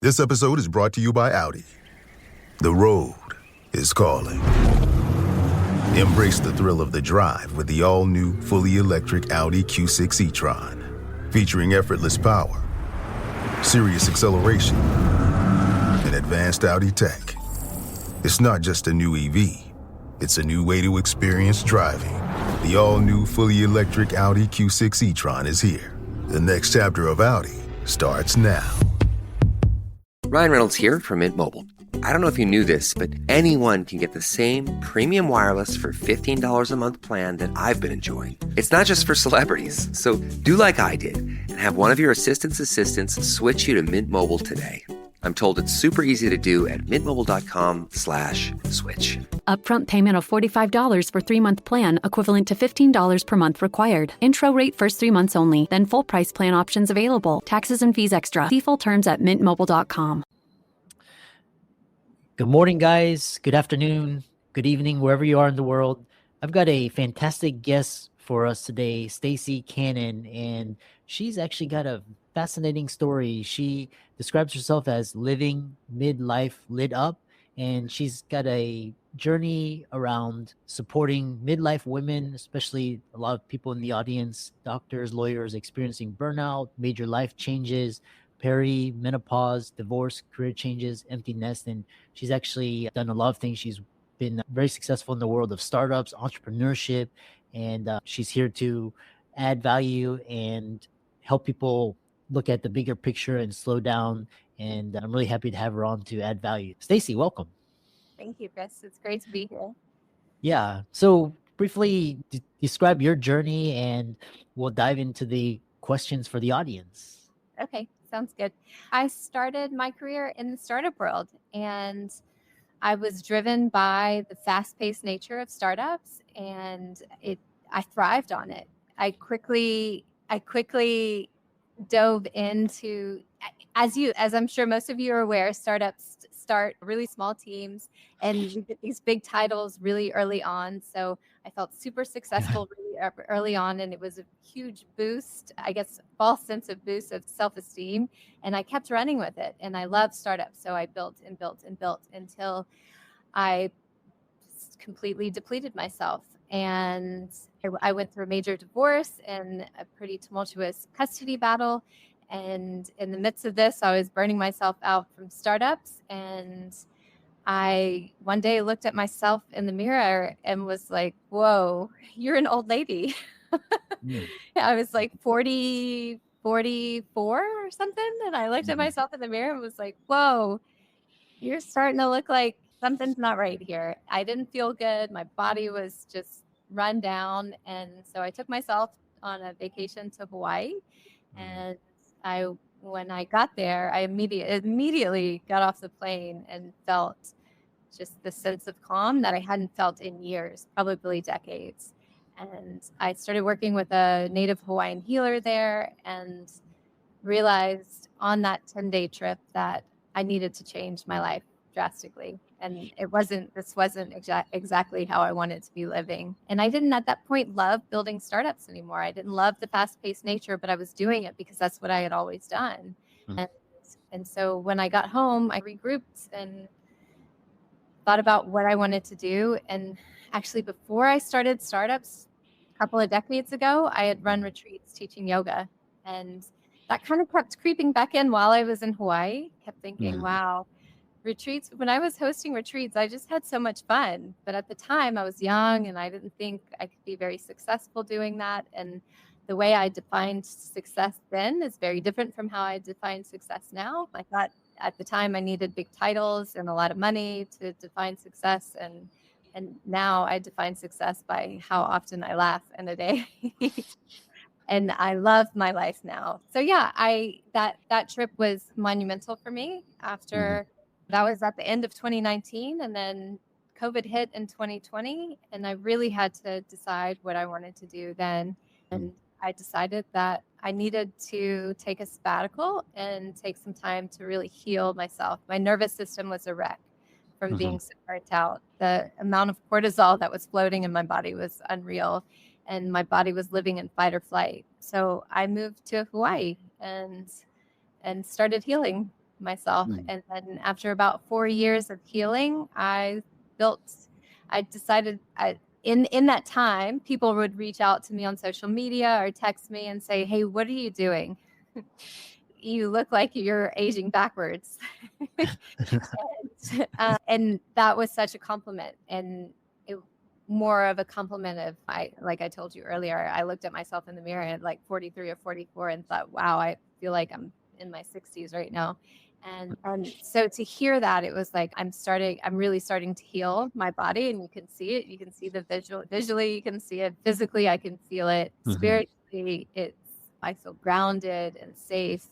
This episode is brought to you by Audi. The road is calling. Embrace the thrill of the drive with the all-new, fully electric Audi Q6 e-tron. Featuring effortless power, serious acceleration, and advanced Audi tech. It's not just a new EV, it's a new way to experience driving. The all-new, fully electric Audi Q6 e-tron is here. The next chapter of Audi starts now. Ryan Reynolds here from Mint Mobile. I don't know if you knew this, but anyone can get the same premium wireless for $15 a month plan that I've been enjoying. It's not just for celebrities. So do like I did and have one of your assistants switch you to Mint Mobile today. I'm told it's super easy to do at mintmobile.com/switch. Upfront payment of $45 for 3-month plan, equivalent to $15 per month required. Intro rate first 3 months only, then full price plan options available. Taxes and fees extra. See full terms at mintmobile.com. Good morning, guys. Good afternoon. Good evening, wherever you are in the world. I've got a fantastic guest for us today, Staacy Cannon, and she's actually got a fascinating story. She describes herself as living midlife lit up, and she's got a journey around supporting midlife women, especially a lot of people in the audience, doctors, lawyers experiencing burnout, major life changes, perimenopause, divorce, career changes, empty nest. And she's actually done a lot of things. She's been very successful in the world of startups, entrepreneurship, and she's here to add value and help people look at the bigger picture and slow down. And I'm really happy to have her on to add value. Staacy, welcome. Thank you, Chris. It's great to be here. Yeah. So briefly describe your journey and we'll dive into the questions for the audience. Okay, sounds good. I started my career in the startup world, and I was driven by the fast-paced nature of startups, and I thrived on it. I quickly dove into, as I'm sure most of you are aware, startups start really small teams and you get these big titles really early on. So I felt super successful really early on, and it was a huge boost, I guess, false sense of boost of self-esteem. And I kept running with it, and I loved startups. So I built and built and built until I completely depleted myself. And I went through a major divorce and a pretty tumultuous custody battle. And in the midst of this, I was burning myself out from startups. And I one day looked at myself in the mirror and was like, whoa, you're an old lady. I was like 44 or something. And I looked at myself in the mirror and was like, whoa, you're starting to look like something's not right here. I didn't feel good. My body was just run down. And so I took myself on a vacation to Hawaii. And when I got there, I immediately got off the plane and felt just the sense of calm that I hadn't felt in years, probably decades. And I started working with a native Hawaiian healer there and realized on that 10-day trip that I needed to change my life drastically. And this wasn't exactly how I wanted to be living. And I didn't at that point love building startups anymore. I didn't love the fast-paced nature, but I was doing it because that's what I had always done. And so when I got home, I regrouped and thought about what I wanted to do. And actually, before I started startups a couple of decades ago, I had run retreats teaching yoga. And that kind of kept creeping back in while I was in Hawaii. Kept thinking, wow, retreats. When I was hosting retreats, I just had so much fun. But at the time, I was young and I didn't think I could be very successful doing that. And the way I defined success then is very different from how I define success now. I thought at the time I needed big titles and a lot of money to define success. And now I define success by how often I laugh in a day. And I love my life now. So yeah, that trip was monumental for me. After that was at the end of 2019, and then COVID hit in 2020, and I really had to decide what I wanted to do then. And I decided that I needed to take a sabbatical and take some time to really heal myself. My nervous system was a wreck from being so burnt out. The amount of cortisol that was floating in my body was unreal, and my body was living in fight or flight. So I moved to Hawaii and started healing myself. Mm. And then after about 4 years of healing, I decided in that time, people would reach out to me on social media or text me and say, "Hey, what are you doing? You look like you're aging backwards." And that was such a compliment, and it more of a compliment of like I told you earlier, I looked at myself in the mirror at like 43 or 44 and thought, wow, I feel like I'm in my 60s right now. And so to hear that, it was like I'm really starting to heal my body, and you can see it. You can see the visually, you can see it physically, I can feel it spiritually. I feel grounded and safe,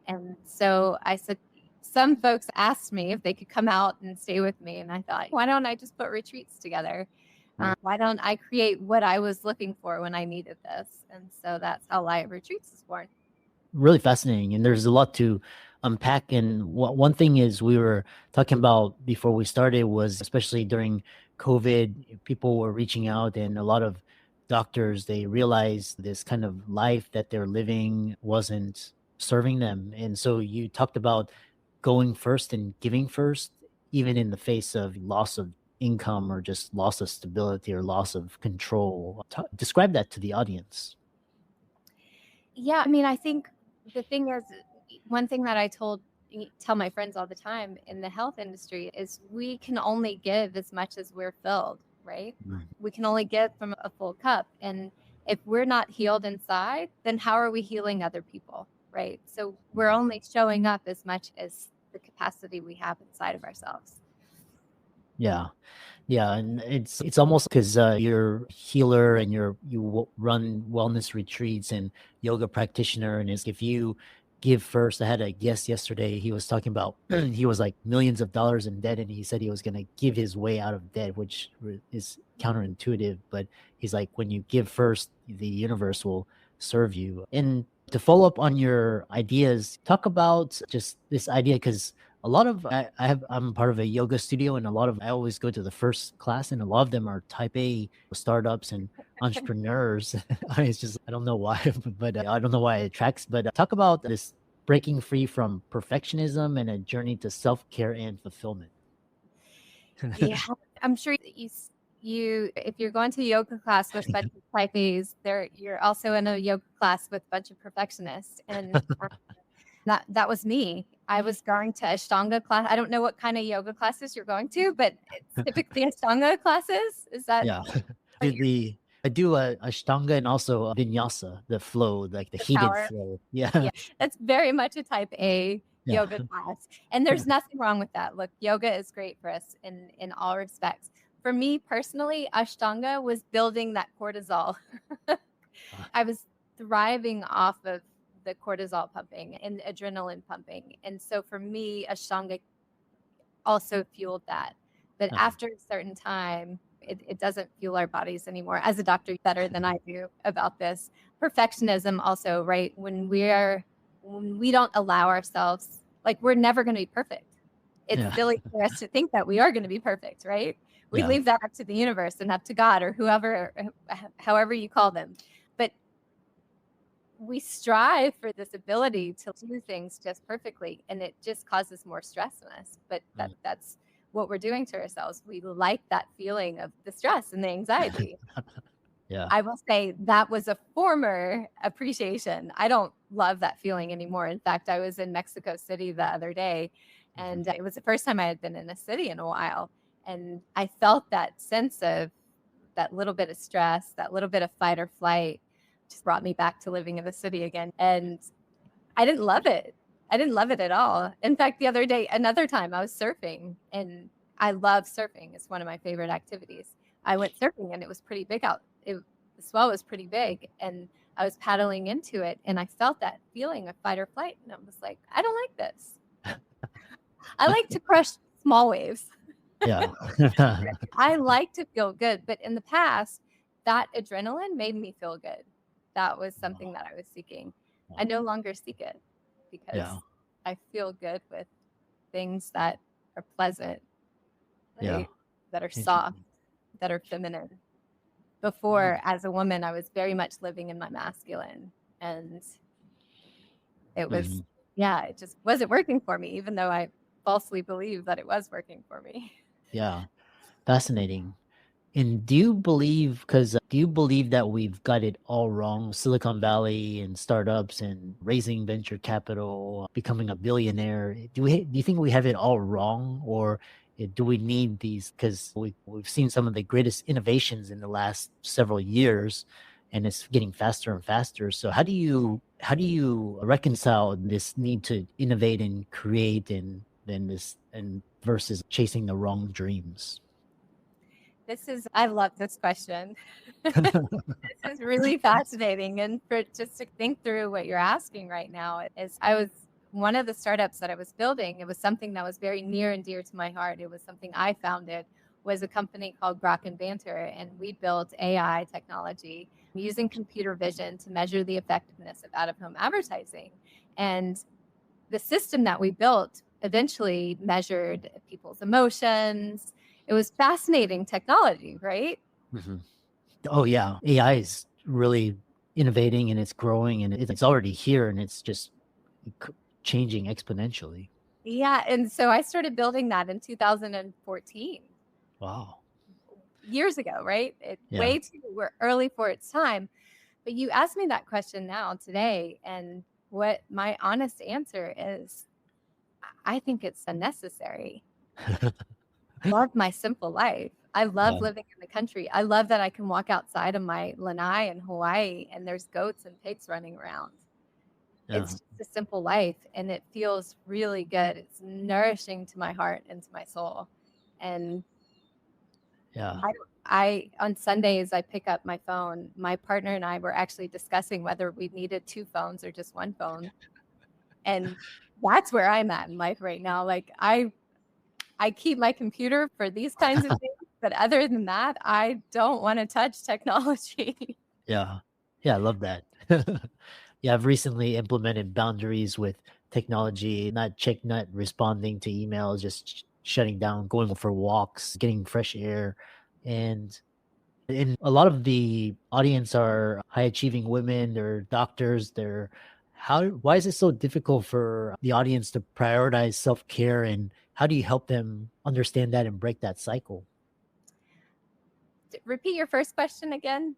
and so I said, some folks asked me if they could come out and stay with me, and I thought, why don't I just put retreats together? Why don't I create what I was looking for when I needed this? And so that's how Live Retreats is born. Really fascinating, and there's a lot to unpack. And one thing is, we were talking about before we started was, especially during COVID, people were reaching out, and a lot of doctors, they realized this kind of life that they're living wasn't serving them. And so you talked about going first and giving first, even in the face of loss of income or just loss of stability or loss of control. Describe that to the audience. Yeah, I mean, I think the thing is, one thing that I tell my friends all the time in the health industry is we can only give as much as we're filled, right? We can only give from a full cup. And if we're not healed inside, then how are we healing other people, right? So we're only showing up as much as the capacity we have inside of ourselves. Yeah. Yeah, and it's almost because you're a healer and you run wellness retreats and yoga practitioner, and if you give first. I had a guest yesterday. He was talking about he was like millions of dollars in debt, and he said he was going to give his way out of debt, which is counterintuitive. But he's like, when you give first, the universe will serve you. And to follow up on your ideas, talk about just this idea, because a lot of I'm part of a yoga studio, and I always go to the first class, and a lot of them are type A startups and entrepreneurs. It's just, I don't know why, but I don't know why it attracts. But talk about this breaking free from perfectionism and a journey to self-care and fulfillment. Yeah, I'm sure you if you're going to a yoga class with a bunch of type A's, you're also in a yoga class with a bunch of perfectionists, and that was me. I was going to Ashtanga class. I don't know what kind of yoga classes you're going to, but it's typically Ashtanga classes. Is that? Yeah. I do a Ashtanga and also a Vinyasa, the flow, like the heated power. flow. Yeah. That's very much a type A yoga class. And there's nothing wrong with that. Look, yoga is great for us in all respects. For me personally, Ashtanga was building that cortisol. I was thriving off of the cortisol pumping and adrenaline pumping. And so for me, Ashtanga also fueled that. But after a certain time, it doesn't fuel our bodies anymore. As a doctor, better than I do about this. Perfectionism also, right? When we don't allow ourselves, like, we're never going to be perfect. It's silly for us to think that we are going to be perfect, right? We leave that up to the universe and up to God or whoever, however you call them. But we strive for this ability to do things just perfectly, and it just causes more stress in us. But that's what we're doing to ourselves. We like that feeling of the stress and the anxiety. I will say that was a former appreciation. I don't love that feeling anymore. In fact, I was in Mexico City the other day, and it was the first time I had been in a city in a while. And I felt that sense of that little bit of stress, that little bit of fight or flight, just brought me back to living in the city again. And I didn't love it. I didn't love it at all. In fact, the other day, another time, I was surfing, and I love surfing. It's one of my favorite activities. I went surfing, and it was pretty big out. The swell was pretty big, and I was paddling into it, and I felt that feeling of fight or flight. And I was like, I don't like this. I like to crush small waves. I like to feel good. But in the past, that adrenaline made me feel good. That was something that I was seeking. I no longer seek it because I feel good with things that are pleasant, right? That are soft, that are feminine. Before, as a woman, I was very much living in my masculine, and it was, yeah, it just wasn't working for me, even though I falsely believed that it was working for me. Yeah. Fascinating. And do you believe, do you believe that we've got it all wrong? Silicon Valley and startups and raising venture capital, becoming a billionaire. Do you think we have it all wrong, or do we need these? Because we've seen some of the greatest innovations in the last several years, and it's getting faster and faster. So how do you reconcile this need to innovate and create and versus chasing the wrong dreams? I love this question. This is really fascinating. And for just to think through what you're asking right now is one of the startups that I was building. It was something that was very near and dear to my heart. It was something I founded, was a company called Grok and Banter. And we built AI technology using computer vision to measure the effectiveness of out-of-home advertising. And the system that we built eventually measured people's emotions. It was fascinating technology, right? Mm-hmm. Oh yeah, AI is really innovating and it's growing and it's already here and it's just changing exponentially. Yeah, and so I started building that in 2014. Wow. Years ago, right? Yeah. We're early for its time. But you asked me that question now today, and what my honest answer is, I think it's unnecessary. I love my simple life. I love Yeah. living in the country. I love that I can walk outside of my lanai in Hawaii and there's goats and pigs running around. Yeah. It's just a simple life and it feels really good. It's nourishing to my heart and to my soul. And Yeah. I on Sundays, I pick up my phone. My partner and I were actually discussing whether we needed 2 phones or just 1 phone. And that's where I'm at in life right now. Like I keep my computer for these kinds of things, but other than that, I don't want to touch technology. Yeah. Yeah, I love that. Yeah, I've recently implemented boundaries with technology, not responding to emails, just shutting down, going for walks, getting fresh air. And a lot of the audience are high achieving women, they're doctors, why is it so difficult for the audience to prioritize self-care, and how do you help them understand that and break that cycle? Repeat your first question again,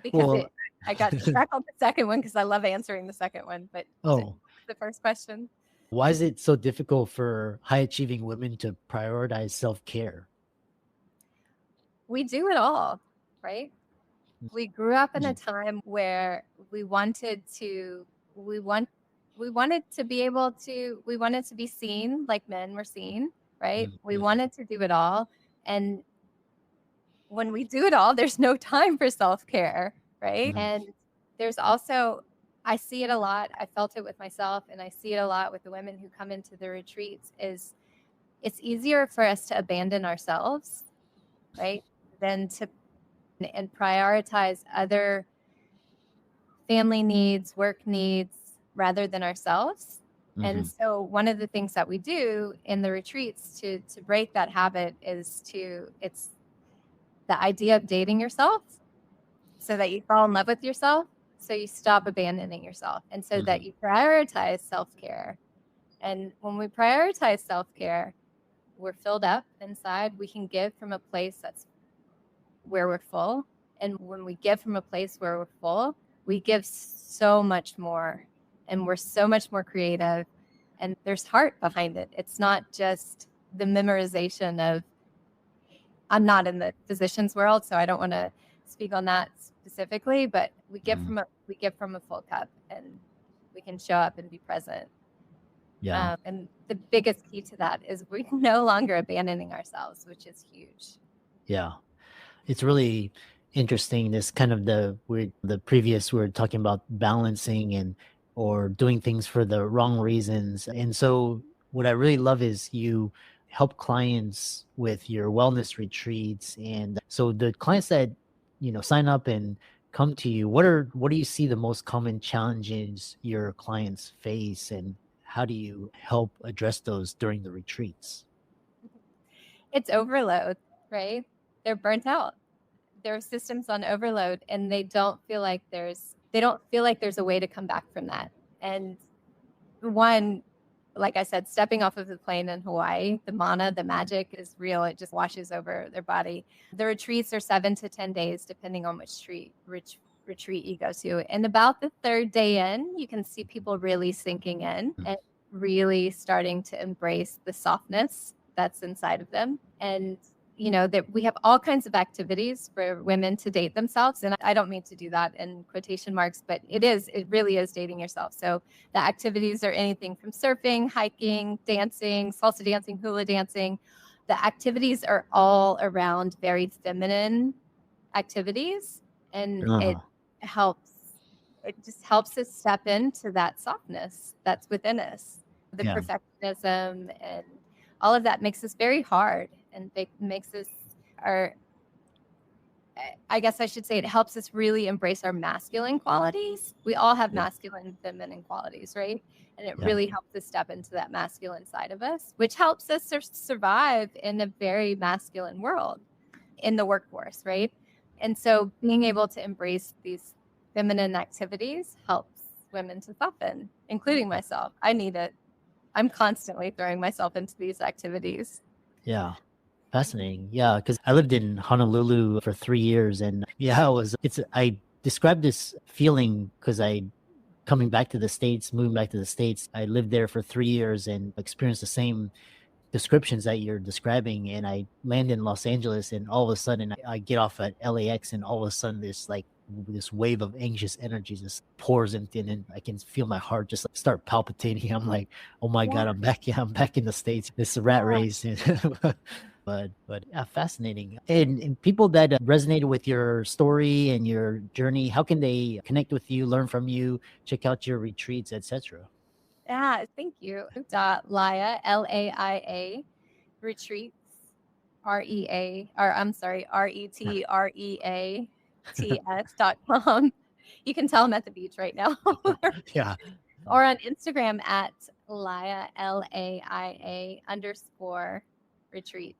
because Well, I got stuck on the second one because I love answering the second one. But oh, the first question, why is it so difficult for high achieving women to prioritize self-care? we do it all, right? We grew up in a Mhm. time where we wanted to be able to we wanted to be seen like men were seen, right? We Mhm. wanted to do it all. And when we do it all, there's no time for self-care, right? Mhm. And there's also, I see it a lot. I felt it with myself and I see it a lot with the women who come into the retreats is it's easier for us to abandon ourselves, right? Than to and prioritize other family needs, work needs rather than ourselves. And Mhm. so one of the things that we do in the retreats to break that habit it's the idea of dating yourself so that you fall in love with yourself, so you stop abandoning yourself, and so that Mhm. you prioritize self-care. And when we prioritize self-care, we're filled up inside. We can give from a place that's where we're full. And when we give from a place where we're full, we give so much more and we're so much more creative. And there's heart behind it. It's not just the memorization of, I'm not in the physician's world, so I don't want to speak on that specifically, but we give Mhm. from a full cup and we can show up and be present. Yeah. And the biggest key to that is we're no longer abandoning ourselves, which is huge. Yeah. It's really interesting. This kind of the previous, we were talking about balancing and or doing things for the wrong reasons. And so what I really love is you help clients with your wellness retreats. And so the clients that, sign up and come to you, what do you see the most common challenges your clients face, and how do you help address those during the retreats? It's overload, right? They're burnt out. Their systems on overload and they don't feel like there's a way to come back from that. And one, like I said, stepping off of the plane in Hawaii, the mana, the magic is real. It just washes over their body. The retreats are 7 to 10 days, depending on which retreat you go to. And about the third day in, you can see people really sinking in and really starting to embrace the softness that's inside of them. And that we have all kinds of activities for women to date themselves. And I don't mean to do that in quotation marks, but it really is dating yourself. So the activities are anything from surfing, hiking, dancing, salsa dancing, hula dancing. The activities are all around very feminine activities. And it just helps us step into that softness that's within us. The perfectionism and all of that makes us very hard, and it makes us I guess I should say it helps us really embrace our masculine qualities. We all have masculine and feminine qualities, right? And it really helps us step into that masculine side of us, which helps us survive in a very masculine world in the workforce, right? And so being able to embrace these feminine activities helps women to soften, including myself. I need it. I'm constantly throwing myself into these activities. Yeah. Fascinating. Yeah. Because I lived in Honolulu for 3 years, and I described this feeling because moving back to the States, I lived there for 3 years and experienced the same descriptions that you're describing. And I land in Los Angeles, and all of a sudden I get off at LAX, and all of a sudden this wave of anxious energy just pours in, and I can feel my heart just start palpitating. I'm like, oh my God, I'm back in the States. This rat race. But fascinating. And people that resonated with your story and your journey, how can they connect with you, learn from you, check out your retreats, etc.? Yeah, thank you. Laia, Laia, retreats, RETREATS.com. You can tell I'm at the beach right now. Yeah. Or on Instagram at Laia, LAIA_retreats.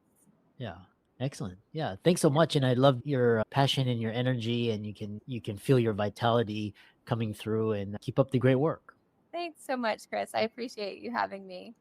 Yeah. Excellent. Yeah. Thanks so much. And I love your passion and your energy, and you can feel your vitality coming through, and keep up the great work. Thanks so much, Chris. I appreciate you having me.